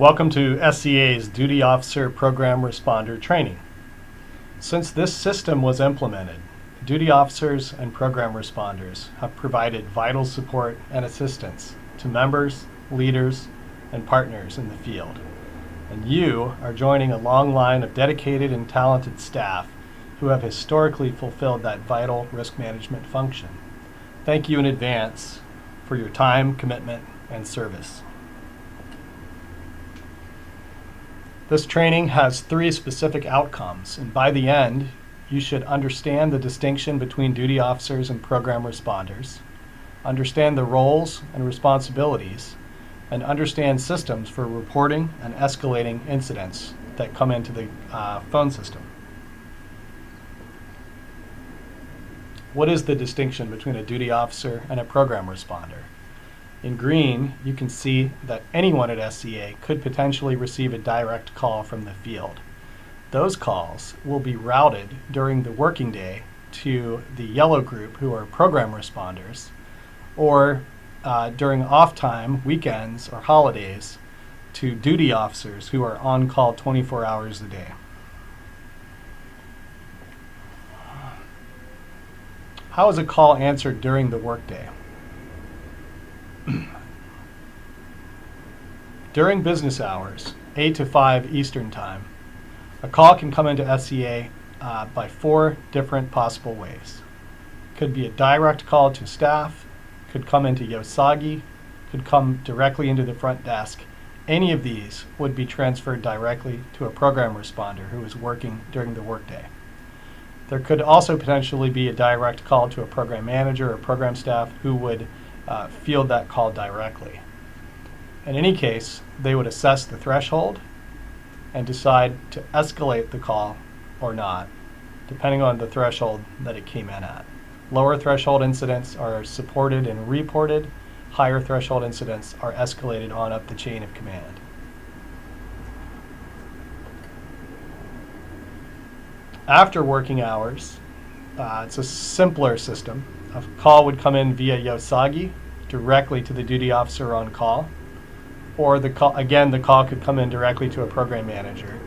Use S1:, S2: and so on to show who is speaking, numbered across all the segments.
S1: Welcome to SCA's Duty Officer Program Responder Training. Since this system was implemented, duty officers and program responders have provided vital support and assistance to members, leaders, and partners in the field. And you are joining a long line of dedicated and talented staff who have historically fulfilled that vital risk management function. Thank you in advance for your time, commitment, and service. This training has 3 specific outcomes, and by the end, you should understand the distinction between duty officers and program responders, understand the roles and responsibilities, and understand systems for reporting and escalating incidents that come into the phone system. What is the distinction between a duty officer and a program responder? In green, you can see that anyone at SCA could potentially receive a direct call from the field. Those calls will be routed during the working day to the yellow group, who are program responders, or during off time, weekends, or holidays, to duty officers who are on call 24 hours a day. How is a call answered during the workday? During business hours, 8 to 5 Eastern Time, a call can come into SCA by 4 different possible ways. Could be a direct call to staff, could come into Yosagi, could come directly into the front desk. Any of these would be transferred directly to a program responder who is working during the workday. There could also potentially be a direct call to a program manager or program staff who would field that call directly. In any case, they would assess the threshold and decide to escalate the call or not, depending on the threshold that it came in at. Lower threshold incidents are supported and reported. Higher threshold incidents are escalated on up the chain of command. After working hours, it's a simpler system. A call would come in via Yosagi directly to the duty officer on call, or the call could come in directly to a program manager.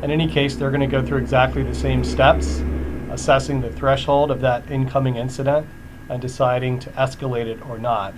S1: In any case, they're going to go through exactly the same steps, assessing the threshold of that incoming incident and deciding to escalate it or not,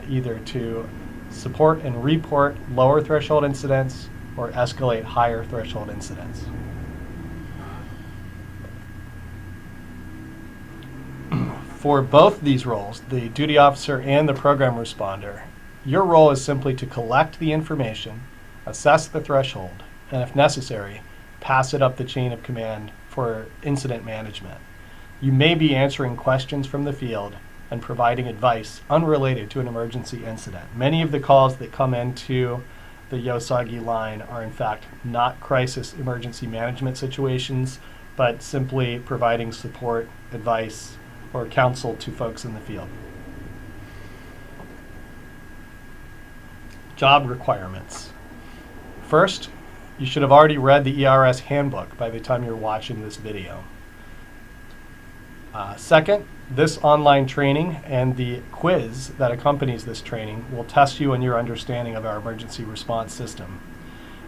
S1: either to support and report lower threshold incidents or escalate higher threshold incidents. For both these roles, the duty officer and the program responder, your role is simply to collect the information, assess the threshold, and if necessary, pass it up the chain of command for incident management. You may be answering questions from the field and providing advice unrelated to an emergency incident. Many of the calls that come into the Yosagi line are in fact not crisis emergency management situations, but simply providing support, advice, or counsel to folks in the field. Job requirements. First, you should have already read the ERS handbook by the time you're watching this video. Second, this online training and the quiz that accompanies this training will test you in your understanding of our emergency response system.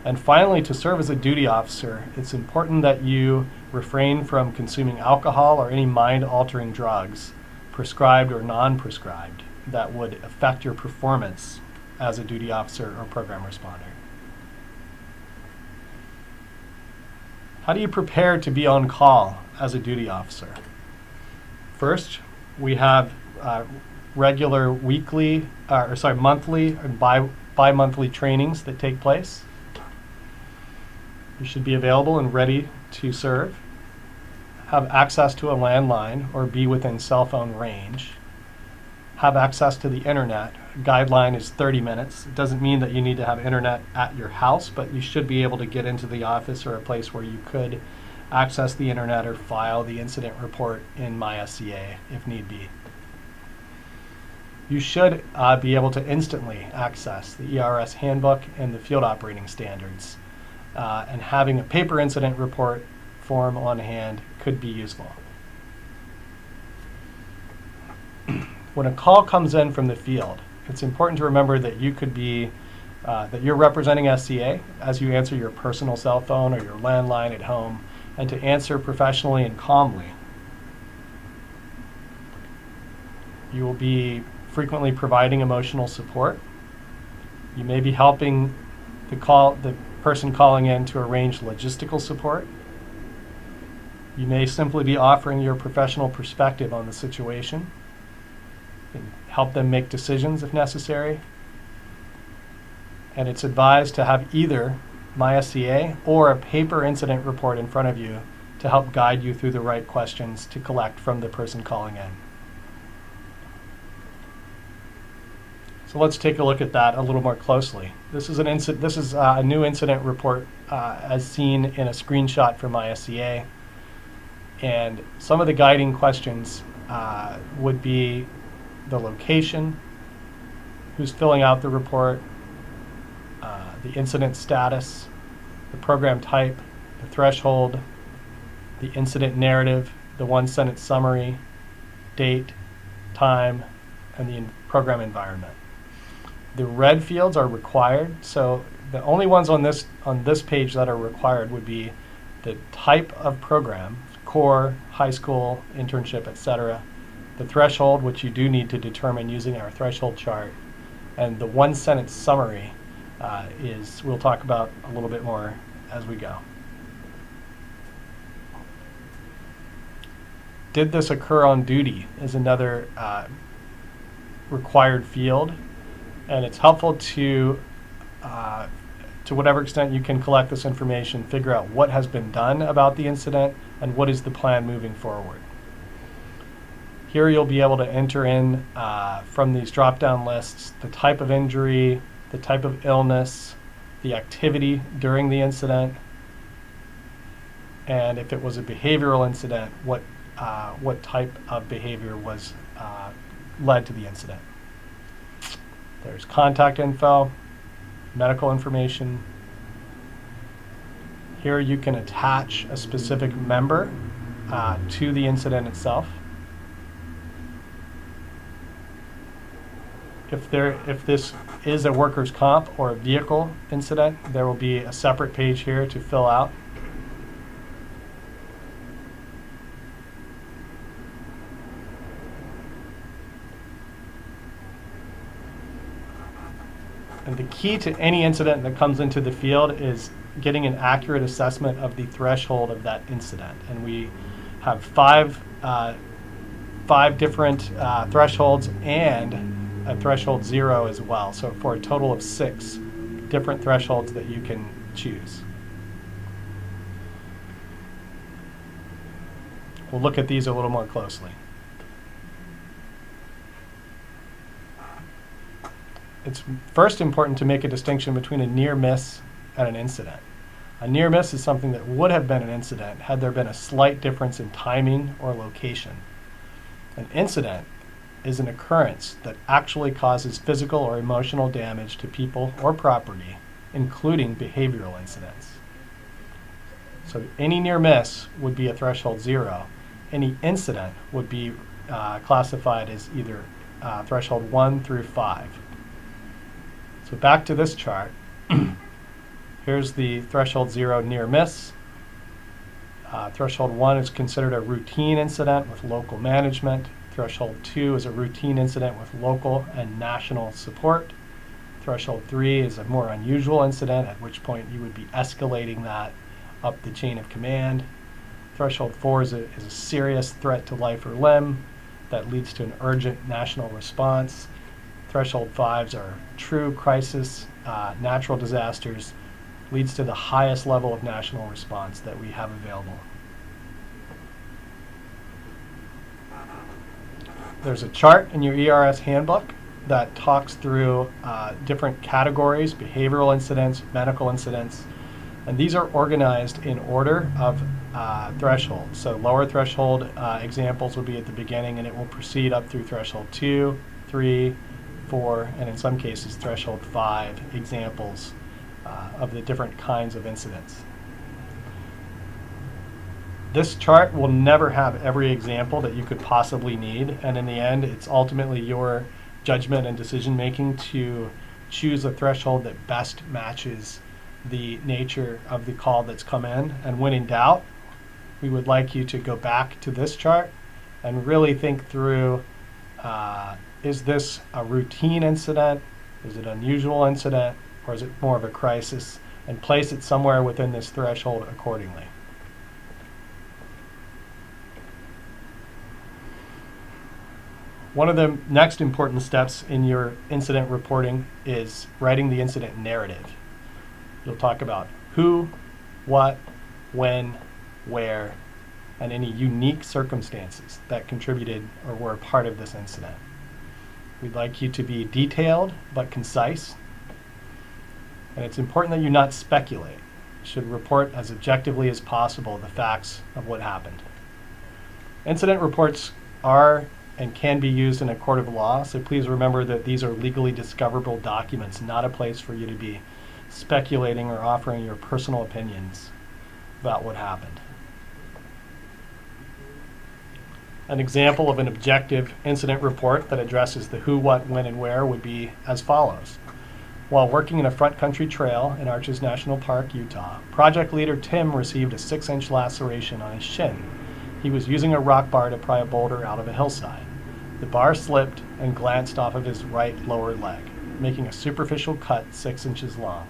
S1: And finally, to serve as a duty officer, it's important that you refrain from consuming alcohol or any mind-altering drugs, prescribed or non-prescribed, that would affect your performance as a duty officer or program responder. How do you prepare to be on call as a duty officer? First, we have regular monthly and bi-monthly trainings that take place. You should be available and ready to serve, have access to a landline or be within cell phone range, have access to the internet. Guideline is 30 minutes. It doesn't mean that you need to have internet at your house, but you should be able to get into the office or a place where you could access the internet or file the incident report in MySCA if need be. You should be able to instantly access the ERS handbook and the field operating standards. And having a paper incident report form on hand could be useful. When a call comes in from the field, it's important to remember that you could be that you're representing SCA as you answer your personal cell phone or your landline at home, and to answer professionally and calmly. You will be frequently providing emotional support. You may be helping the person calling in to arrange logistical support. You may simply be offering your professional perspective on the situation and help them make decisions if necessary. And it's advised to have either MySCA or a paper incident report in front of you to help guide you through the right questions to collect from the person calling in. So let's take a look at that a little more closely. This is a new incident report as seen in a screenshot from MySCA. And some of the guiding questions would be the location, who's filling out the report, the incident status, the program type, the threshold, the incident narrative, the one-sentence summary, date, time, and the program environment. The red fields are required, so the only ones on this page that are required would be the type of program, core, high school, internship, etc., the threshold, which you do need to determine using our threshold chart, and the one-sentence summary we'll talk about a little bit more as we go. Did this occur on duty is another required field, and it's helpful to whatever extent you can collect this information, figure out what has been done about the incident and what is the plan moving forward. Here you'll be able to enter in from these drop-down lists the type of injury, the type of illness, the activity during the incident, and if it was a behavioral incident, what type of behavior was led to the incident. There's contact info, medical information. Here you can attach a specific member to the incident itself. If this is a workers' comp or a vehicle incident, there will be a separate page here to fill out. And the key to any incident that comes into the field is getting an accurate assessment of the threshold of that incident. And we have five different thresholds and a threshold 0 as well. So for a total of 6 different thresholds that you can choose. We'll look at these a little more closely. It's first important to make a distinction between a near miss and an incident. A near miss is something that would have been an incident had there been a slight difference in timing or location. An incident is an occurrence that actually causes physical or emotional damage to people or property, including behavioral incidents. So any near miss would be a threshold 0. Any incident would be classified as either threshold 1 through 5. So back to this chart. Here's the threshold 0 near miss. Threshold 1 is considered a routine incident with local management. Threshold 2 is a routine incident with local and national support. Threshold 3 is a more unusual incident, at which point you would be escalating that up the chain of command. Threshold 4 is a serious threat to life or limb that leads to an urgent national response. Threshold 5s are true crisis, natural disasters, leads to the highest level of national response that we have available. There's a chart in your ERS handbook that talks through different categories, behavioral incidents, medical incidents, and these are organized in order of threshold. So lower threshold examples will be at the beginning, and it will proceed up through threshold 2, 3, 4, and in some cases threshold 5 examples of the different kinds of incidents. This chart will never have every example that you could possibly need, and in the end it's ultimately your judgment and decision making to choose a threshold that best matches the nature of the call that's come in. And when in doubt, we would like you to go back to this chart and really think through, is this a routine incident? Is it an unusual incident? Or is it more of a crisis? And place it somewhere within this threshold accordingly. One of the next important steps in your incident reporting is writing the incident narrative. You'll talk about who, what, when, where, and any unique circumstances that contributed or were a part of this incident. We'd like you to be detailed but concise. And it's important that you not speculate. You should report as objectively as possible the facts of what happened. Incident reports are and can be used in a court of law, so please remember that these are legally discoverable documents, not a place for you to be speculating or offering your personal opinions about what happened. An example of an objective incident report that addresses the who, what, when, and where would be as follows. While working in a front country trail in Arches National Park, Utah, project leader Tim received a 6-inch laceration on his shin. He was using a rock bar to pry a boulder out of a hillside. The bar slipped and glanced off of his right lower leg, making a superficial cut 6 inches long.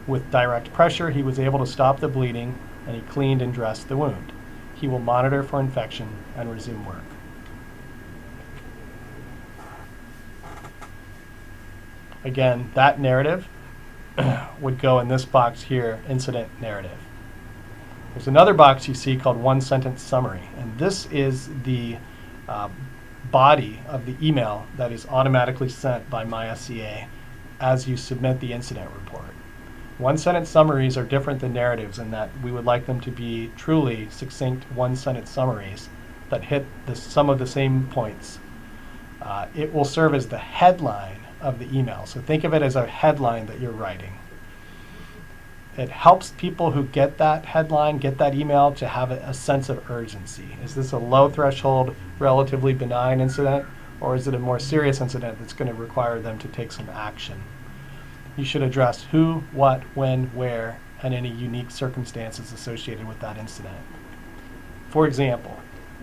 S1: With direct pressure, he was able to stop the bleeding, and he cleaned and dressed the wound. He will monitor for infection and resume work. Again, that narrative would go in this box here, incident narrative. There's another box you see called one-sentence summary, and this is the body of the email that is automatically sent by MySCA as you submit the incident report. One-sentence summaries are different than narratives in that we would like them to be truly succinct one-sentence summaries that hit some of the same points. It will serve as the headline of the email. So think of it as a headline that you're writing. It helps people who get that headline, get that email, to have a sense of urgency. Is this a low threshold, relatively benign incident, or is it a more serious incident that's going to require them to take some action? You should address who, what, when, where, and any unique circumstances associated with that incident. For example,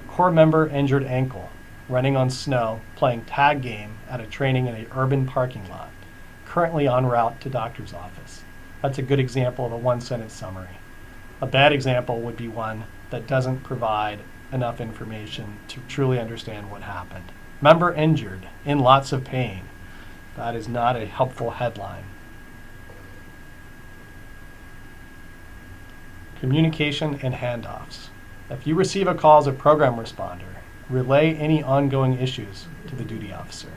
S1: Corps member injured ankle, running on snow, playing tag game at a training in an urban parking lot, currently en route to doctor's office. That's a good example of a one-sentence summary. A bad example would be one that doesn't provide enough information to truly understand what happened. Member injured, in lots of pain. That is not a helpful headline. Communication and handoffs. If you receive a call as a program responder, relay any ongoing issues to the duty officer.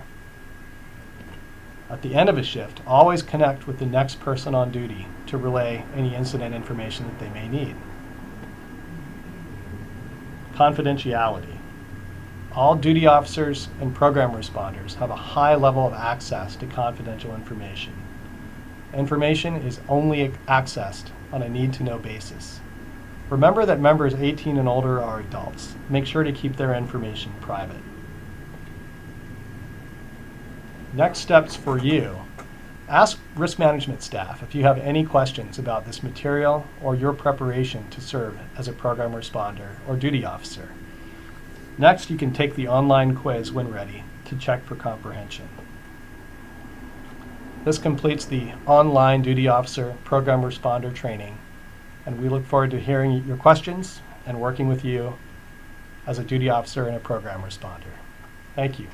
S1: At the end of a shift, always connect with the next person on duty to relay any incident information that they may need. Confidentiality. All duty officers and program responders have a high level of access to confidential information. Information is only accessed on a need-to-know basis. Remember that members 18 and older are adults. Make sure to keep their information private. Next steps for you. Ask risk management staff if you have any questions about this material or your preparation to serve as a program responder or duty officer. Next, you can take the online quiz when ready to check for comprehension. This completes the online duty officer program responder training, and we look forward to hearing your questions and working with you as a duty officer and a program responder. Thank you.